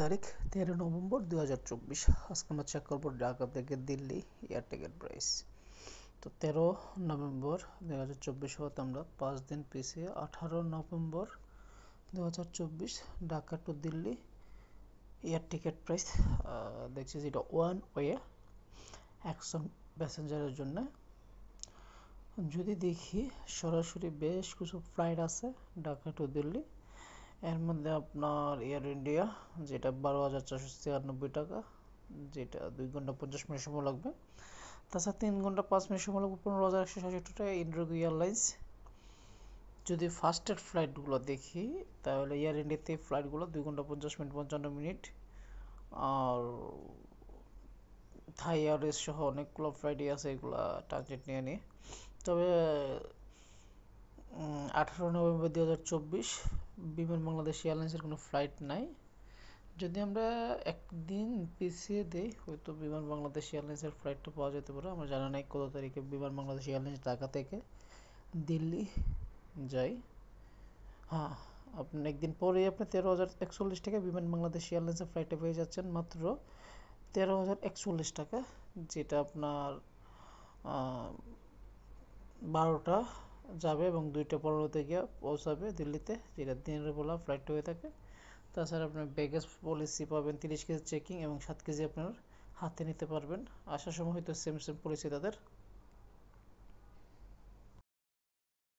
তারিখ 13 নভেম্বর 2024। আজকে আমরা চেক করবো ঢাকা থেকে দিল্লি এয়ার টিকিট প্রাইস। তো 13 নভেম্বর 2024 হতে আমরা 5 দিন পিছিয়ে 18 November 2024 Dhaka to Delhi air ticket price দেখছি যেটা ওয়ান ওয়ে একজন প্যাসেঞ্জারের জন্য। যদি দেখি সরাসরি বেশ কিছু ফ্লাইট আছে ঢাকা টু দিল্লি। এর মধ্যে আপনার এয়ার ইন্ডিয়া যেটা 12,496 টাকা, যেটা 2 ঘন্টা 50 মিনিট সময় লাগবে। তাছাড়া 3 ঘন্টা 5 মিনিট সময় লাগবে 15,166 টাকা ইন্ডিগো এয়ারলাইন্স। যদি ফাস্টের ফ্লাইটগুলো দেখি তাহলে এয়ার ইন্ডিয়াতে ফ্লাইটগুলো 2 ঘন্টা 50 মিনিট 55 মিনিট, আর থাই এয়ারওয়েজ সহ অনেকগুলো ফ্লাইটই আছে, এগুলো ট্রানজিট নিয়ে। তবে 18 নভেম্বর 2024 বিমান বাংলাদেশ এয়ারলাইন্সের কোনো ফ্লাইট নাই। যদি আমরা একদিন পিছিয়ে দেই হয়তো বিমান বাংলাদেশ এয়ারলাইন্সের ফ্লাইটটা পাওয়া যেতে পারে। আমার জানা নাই কত তারিখে বিমান বাংলাদেশ এয়ারলাইন্স ঢাকা থেকে দিল্লি যায়। হ্যাঁ, আপনি একদিন পরেই আপনি 13,041 টাকা বিমান বাংলাদেশ এয়ারলাইন্সের ফ্লাইটে পেয়ে যাচ্ছেন, মাত্র 13,041 টাকা, যেটা আপনার 12টা যাবে এবং 2টা 15 গিয়ে পৌঁছাবে দিল্লিতে, যেটা দিনের বেলা ফ্লাইট হয়ে থাকে। তাছাড়া আপনার ব্যাগেজ পলিসি পাবেন, 30 কেজি চেকিং এবং 7 কেজি আপনার হাতে নিতে পারবেন। আসার সময় হয়তো সেম পলিসি তাদের।